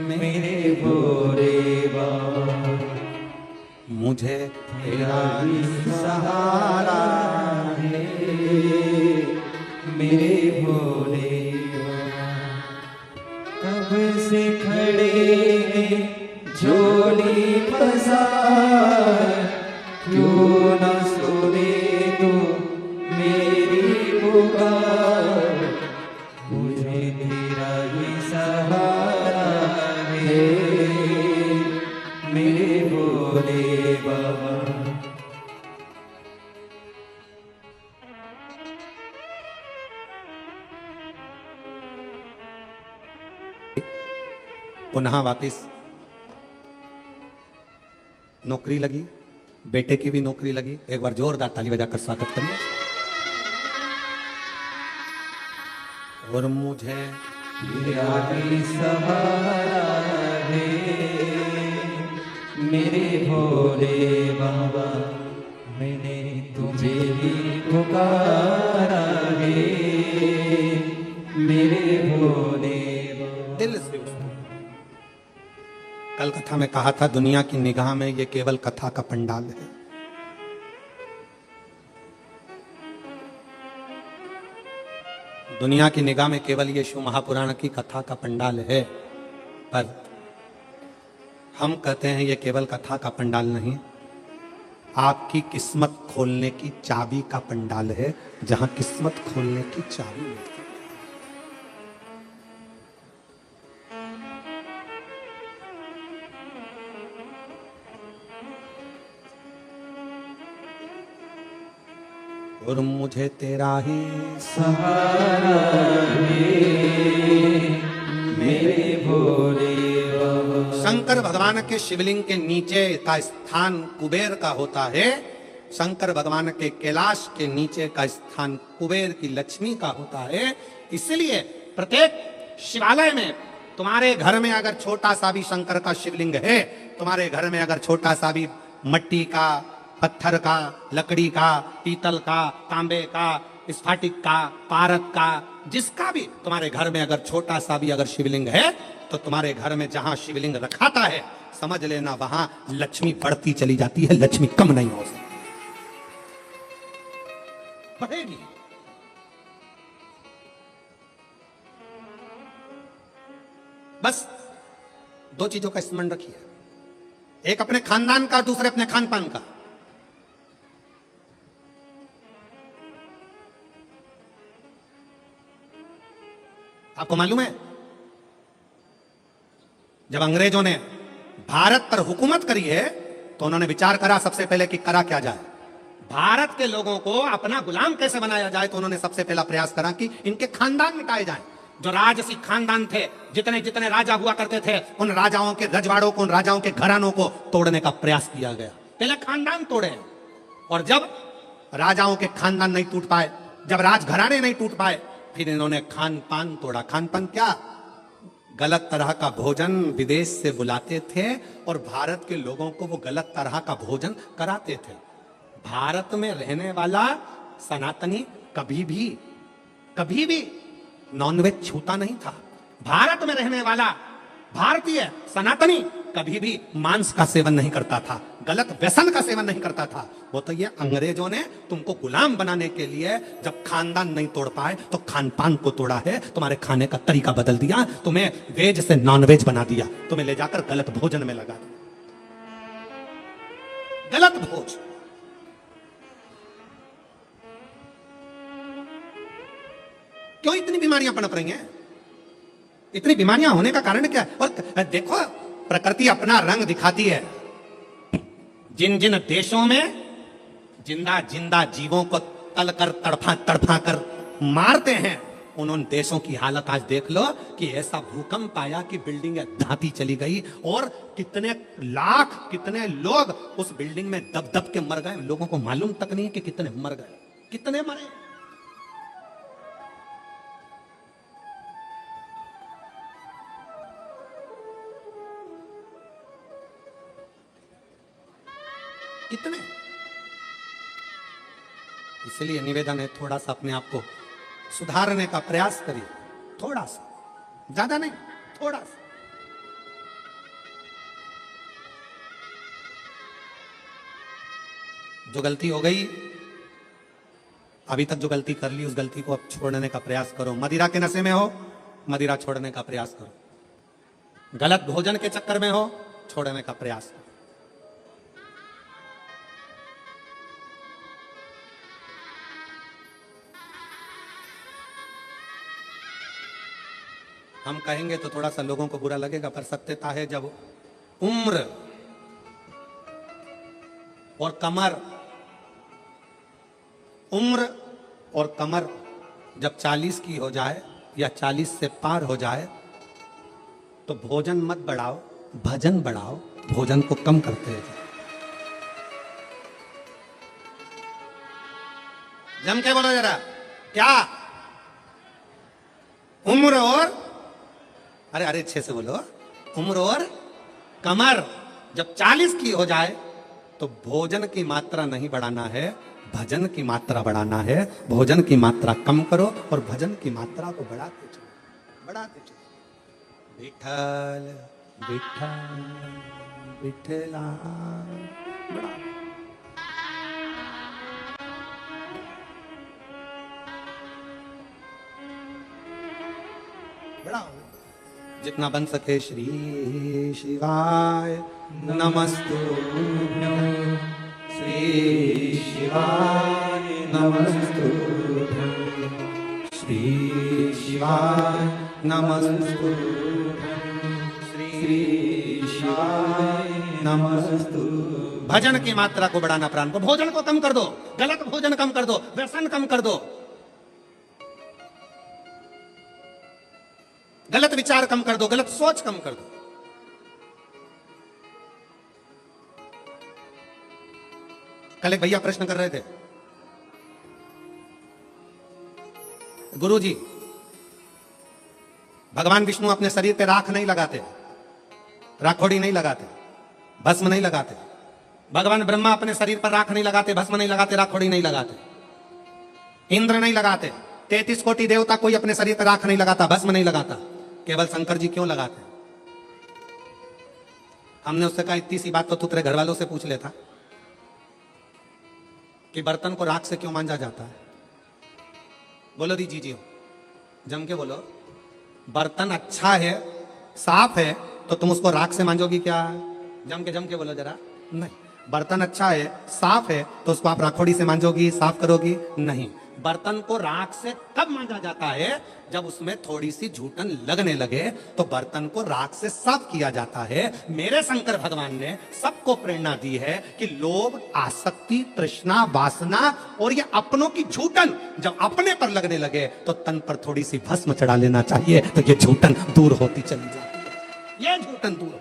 मेरे भोले बाबा, मुझे तेरा ही सहारा है मेरे भोले बाबा। कब से खड़े हैं झोली पसार, क्यों न सुने तू मेरी पुकार, मुझे तेरा ही सहारा है मेरे भोले बाबा। पुनः वापिस नौकरी लगी, बेटे की भी नौकरी लगी। एक बार जोरदार ताली बजाकर स्वागत करिए। और मुझे तेरा ही सहारा है मेरे भोले बाबा, मैंने तुझे ही पुकारा है मेरे भोले बाबा। दिल से उसको कल कथा में कहा था, दुनिया की निगाह में ये केवल कथा का पंडाल है। दुनिया की निगाह में केवल ये शिव महापुराण की कथा का पंडाल है, पर हम कहते हैं ये केवल कथा का पंडाल नहीं, आपकी किस्मत खोलने की चाबी का पंडाल है, जहां किस्मत खोलने की चाबी मिलती है। और मुझे तेरा ही सहारा है शंकर भगवान के शिवलिंग के नीचे का स्थान कुबेर का होता है, शंकर भगवान के कैलाश के नीचे का स्थान कुबेर की लक्ष्मी का होता है। इसलिए प्रत्येक शिवालय में तुम्हारे घर में अगर छोटा सा भी शंकर का शिवलिंग है, तुम्हारे घर में अगर छोटा सा भी मट्टी का, पत्थर का, लकड़ी का, पीतल का, तांबे का, स्फटिक का, पारद का, जिसका भी तुम्हारे घर में अगर छोटा सा भी अगर शिवलिंग है, तो तुम्हारे घर में जहां शिवलिंग रखाता है, समझ लेना वहां लक्ष्मी बढ़ती चली जाती है, लक्ष्मी कम नहीं हो सकती, बढ़ेगी। बस दो चीजों का स्मरण रखिए, एक अपने खानदान का, दूसरे अपने खान पान का। आपको मालूम है जब अंग्रेजों ने भारत पर हुकूमत करी है तो उन्होंने विचार करा सबसे पहले कि करा क्या जाए, भारत के लोगों को अपना गुलाम कैसे बनाया जाए। तो उन्होंने सबसे पहला प्रयास करा कि इनके खानदान मिटाए जाएं। जो राजसी खानदान थे, जितने जितने राजा हुआ करते थे, उन राजाओं के रजवाड़ों को, उन राजाओं के घरानों को तोड़ने का प्रयास किया गया। पहले खानदान तोड़े, और जब राजाओं के खानदान नहीं टूट पाए, जब राजघराने नहीं टूट पाए, फिर इन्होंने खान पान तोड़ा। खान पान क्या? गलत तरह का भोजन विदेश से बुलाते थे और भारत के लोगों को वो गलत तरह का भोजन कराते थे। भारत में रहने वाला सनातनी कभी भी नॉनवेज छूता नहीं था। भारत में रहने वाला भारतीय सनातनी कभी भी मांस का सेवन नहीं करता था, गलत व्यसन का सेवन नहीं करता था। वो तो ये अंग्रेजों ने तुमको गुलाम बनाने के लिए जब खानदान नहीं तोड़ पाए तो खान पान को तोड़ा है, तुम्हारे खाने का तरीका बदल दिया, तुम्हें वेज से नॉन वेज बना दिया, तुम्हें ले जाकर गलत भोजन में लगा दिया, गलत भोज। क्यों इतनी बीमारियां पनप रही हैं? इतनी बीमारियां होने का कारण क्या है? और देखो प्रकृति अपना रंग दिखाती है। जिन जिन देशों में जिंदा जिंदा जीवों को तलकर तड़फा कर मारते हैं, उन देशों की हालत आज देख लो कि ऐसा भूकंप आया कि बिल्डिंग धाती चली गई और कितने लाख कितने लोग उस बिल्डिंग में दब दब के मर गए। लोगों को मालूम तक नहीं है कि कितने मर गए, कितने मरे। कितने। इसलिए निवेदन है थोड़ा सा अपने आप को सुधारने का प्रयास करिए, थोड़ा सा, ज्यादा नहीं, थोड़ा सा। जो गलती हो गई, अभी तक जो गलती कर ली, उस गलती को अब छोड़ने का प्रयास करो। मदिरा के नशे में हो, मदिरा छोड़ने का प्रयास करो। गलत भोजन के चक्कर में हो, छोड़ने का प्रयास करो। हम कहेंगे तो थोड़ा सा लोगों को बुरा लगेगा, पर सत्यता है जब उम्र और कमर, उम्र और कमर जब 40 की हो जाए या 40 से पार हो जाए तो भोजन मत बढ़ाओ, भजन बढ़ाओ, भोजन को कम करते हैं। जम के बोलो जरा, क्या? उम्र और, अरे अच्छे से बोलो, उम्र और कमर जब 40 की हो जाए तो भोजन की मात्रा नहीं बढ़ाना है, भजन की मात्रा बढ़ाना है। भोजन की मात्रा कम करो और भजन की मात्रा को बढ़ाते चलो, बढ़ाते चलो। विठल विठल विठला, बढ़ा। बढ़ाओ जितना बन सके। श्री शिवाय नमस्तुभ्यं, श्री शिवाय नमस्तुभ्यं, श्री शिवाय नमस्तुभ्यं, श्री शिवाय नमस्तुभ्यं। भजन की मात्रा को बढ़ाना, प्राण को, भोजन को कम कर दो, गलत भोजन कम कर दो, व्यसन कम कर दो, गलत विचार कम कर दो, गलत सोच कम कर दो। कल एक भैया प्रश्न कर रहे थे, गुरुजी भगवान विष्णु अपने शरीर पे राख नहीं लगाते, राखोड़ी नहीं लगाते, भस्म नहीं लगाते। भगवान ब्रह्मा अपने शरीर पर राख नहीं लगाते, भस्म नहीं लगाते, राखोड़ी नहीं लगाते। इंद्र नहीं लगाते। 33 कोटि देवता कोई अपने शरीर पर राख नहीं लगाता, भस्म नहीं लगाता। केवल शंकर जी क्यों लगाते? हमने उससे कहा इतनी सी बात तो तू तेरे घर वालों से पूछ लेता कि बर्तन को राख से क्यों मांजा जाता है। बोलो दी जी हो, जम के बोलो। बर्तन अच्छा है, साफ है, तो तुम उसको राख से मांजोगी क्या? जम के बोलो जरा। नहीं, बर्तन अच्छा है, साफ है, तो उसको आप राखोड़ी से मांजोगी, साफ करोगी? नहीं। बर्तन को राख से कब मांजा जाता है? जब उसमें थोड़ी सी झूठन लगने लगे तो बर्तन को राख से साफ किया जाता है। मेरे शंकर भगवान ने सबको प्रेरणा दी है कि लोभ, आसक्ति, तृष्णा, वासना और ये अपनों की झूठन जब अपने पर लगने लगे तो तन पर थोड़ी सी भस्म चढ़ा लेना चाहिए, तो ये झूठन दूर होती चली जाती है। ये झूठन दूर,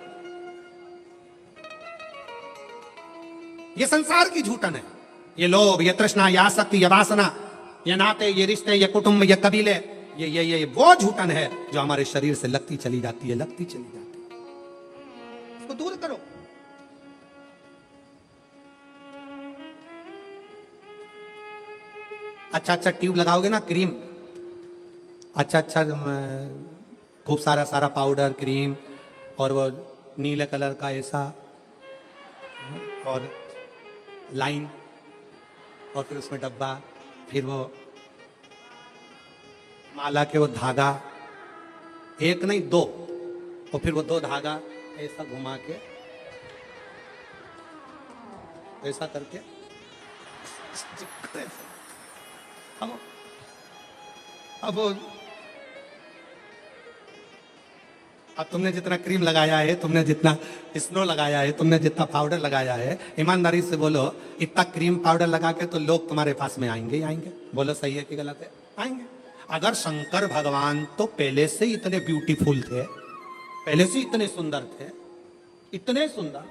ये संसार की झूठन है। ये लोभ, ये तृष्णा, ये आसक्ति, ये वासना, ये नाते, ये रिश्ते, ये कुटुंब, ये कबीले, ये वो झूठन है जो हमारे शरीर से लगती चली जाती है, लगती चली जाती है। इसको दूर करो। अच्छा अच्छा ट्यूब लगाओगे ना, क्रीम, अच्छा अच्छा खूब सारा सारा पाउडर, क्रीम, और वो नीले कलर का ऐसा, और लाइन, और फिर उसमें डब्बा, फिर वो माला के वो धागा, एक नहीं दो, और फिर वो दो धागा ऐसा घुमा के, ऐसा करके, अब तुमने जितना क्रीम लगाया है, तुमने जितना स्नो लगाया है, तुमने जितना पाउडर लगाया है, ईमानदारी से बोलो, इतना क्रीम पाउडर लगा के तो लोग तुम्हारे पास में आएंगे ही आएंगे। बोलो सही है कि गलत है? आएंगे। अगर शंकर भगवान तो पहले से ही इतने ब्यूटीफुल थे, पहले से इतने सुंदर थे, इतने सुंदर,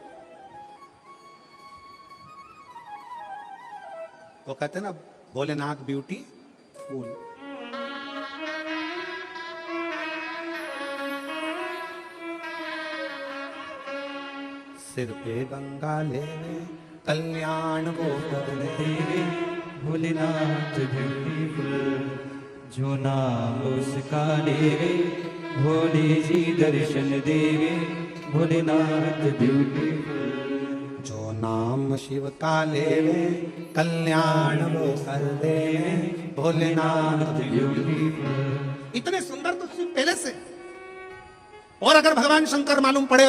वो कहते हैं ना भोलेनाथ ब्यूटीफुल। सिर पे गंगा लेवे कल्याण वो देवे भोलेनाथ ब्यूटीफुल, जो नाम उसका लेवे भोले जी दर्शन देवे भोलेनाथ ब्यूटीफुल। जो नाम शिव का लेवे कल्याण वो कर देवे भोलेनाथ ब्यूटीफुल। इतने सुंदर तो शिव पहले से। और अगर भगवान शंकर मालूम पड़े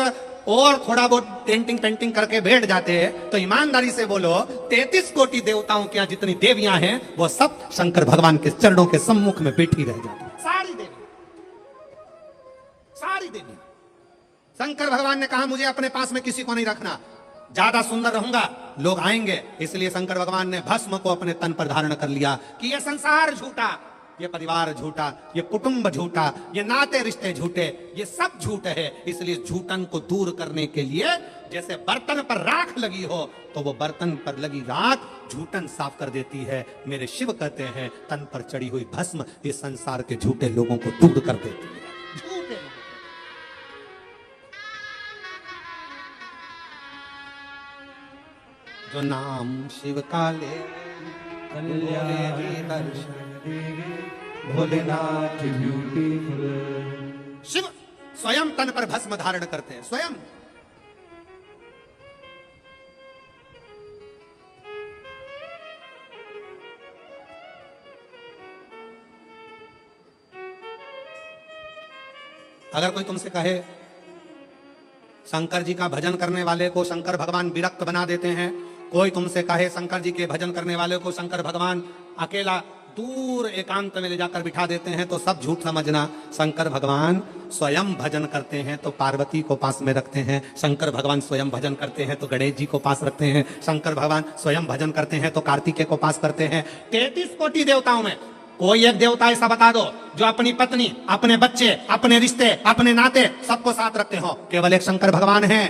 और थोड़ा बहुत पेंटिंग पेंटिंग करके बैठ जाते हैं तो ईमानदारी से बोलो 33 कोटि देवताओं के यहाँ जितनी देवियां हैं वो सब शंकर भगवान के चरणों के सम्मुख में बैठी रह जाती है। सारी देवी, सारी देवी। शंकर भगवान ने कहा मुझे अपने पास में किसी को नहीं रखना, ज्यादा सुंदर रहूंगा लोग आएंगे, इसलिए शंकर भगवान ने भस्म को अपने तन पर धारण कर लिया कि यह संसार झूठा, ये परिवार झूठा, ये कुटुंब झूठा, ये नाते रिश्ते झूठे, ये सब झूठ है। इसलिए झूठन को दूर करने के लिए जैसे बर्तन पर राख लगी हो तो वो बर्तन पर लगी राख झूठन साफ कर देती है। मेरे शिव कहते हैं तन पर चढ़ी हुई भस्म ये संसार के झूठे लोगों को दूर कर देती है। झूठे जो नाम शिव का ले कल्याण दर्शन देवे भोलेनाथ ब्यूटीफुल। शिव स्वयं तन पर भस्म धारण करते हैं, स्वयं। अगर कोई तुमसे कहे शंकर जी का भजन करने वाले को शंकर भगवान विरक्त बना देते हैं, कोई तुमसे कहे शंकर जी के भजन करने वाले को शंकर भगवान अकेला दूर एकांत में ले जाकर बिठा देते हैं, तो सब झूठ समझना। शंकर भगवान स्वयं भजन करते हैं तो पार्वती को पास में रखते हैं, शंकर भगवान स्वयं भजन करते हैं तो गणेश जी को पास रखते हैं, शंकर भगवान स्वयं भजन करते हैं तो कार्तिकेय को पास करते हैं। 33 कोटि देवताओं में कोई एक देवता ऐसा बता दो जो अपनी पत्नी, अपने बच्चे, अपने रिश्ते, अपने नाते सबको साथ रखते हो। केवल एक शंकर भगवान है।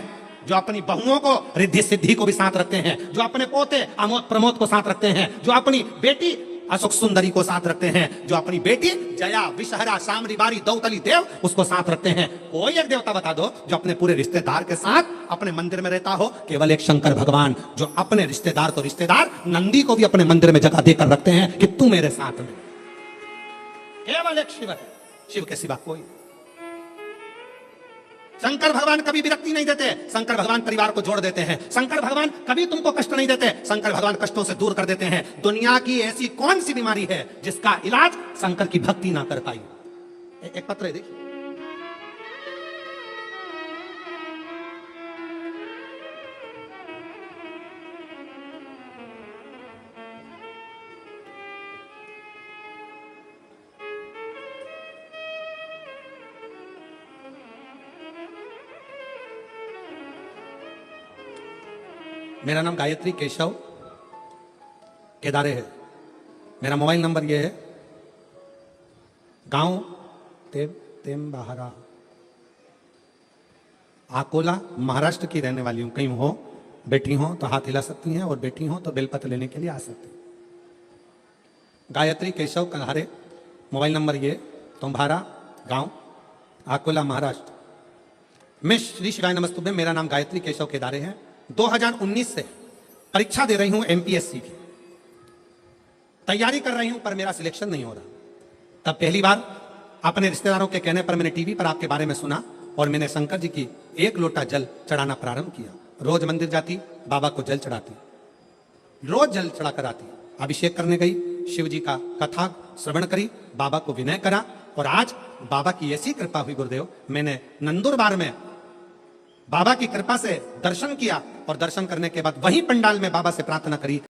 जो अपनी बहुओं को रिद्धि सिद्धि को भी साथ रखते हैं, जो अपने पोते अमोद प्रमोद को साथ रखते हैं, जो अपनी बेटी अशोक सुंदरी को साथ रखते हैं, जो अपनी बेटी जया विषहरा शामरी बारी दौतली देव उसको साथ रखते हैं। कोई एक देवता बता दो जो अपने पूरे रिश्तेदार के साथ अपने मंदिर में रहता हो। केवल एक शंकर भगवान जो अपने रिश्तेदार तो रिश्तेदार नंदी को भी अपने मंदिर में जगह देकर रखते हैं कि तू मेरे साथ में। केवल एक शिव है, शिव के सिवा कोई। शंकर भगवान कभी विरक्ति नहीं देते, शंकर भगवान परिवार को जोड़ देते हैं, शंकर भगवान कभी तुमको कष्ट नहीं देते, शंकर भगवान कष्टों से दूर कर देते हैं। दुनिया की ऐसी कौन सी बीमारी है जिसका इलाज शंकर की भक्ति ना कर पाई। एक पत्र है देखिए, मेरा नाम गायत्री केशव केदारे है। मेरा मोबाइल नंबर ये है, गांव तेमबाहरा आकोला महाराष्ट्र की रहने वाली हूं। कहीं हो बेटी हो तो हाथ हिला सकती हैं और बेटी हो तो बेलपत्र लेने के लिए आ सकती हैं। गायत्री केशव कल्हारे, मोबाइल नंबर ये, तुम्हारा गांव आकोला महाराष्ट्र। मैं श्री शिवाय नमस्तुभ्यम। मेरा नाम गायत्री केशव केदारे है। 2019 से परीक्षा दे रही हूं एमपीएससी की, तैयारी कर रही हूं पर मेरा सिलेक्शन नहीं हो रहा। तब पहली बार अपने रिश्तेदारों के कहने पर मैंने टीवी पर आपके बारे में सुना और मैंने शंकर जी की एक लोटा जल चढ़ाना प्रारंभ किया। रोज मंदिर जाती, बाबा को जल चढ़ाती, रोज जल चढ़ा कर आती। अभिषेक करने गई, शिव जी का कथा श्रवण करी, बाबा को विनय करा और आज बाबा की ऐसी कृपा हुई गुरुदेव, मैंने नंदुरबार में बाबा की कृपा से दर्शन किया और दर्शन करने के बाद वहीं पंडाल में बाबा से प्रार्थना करी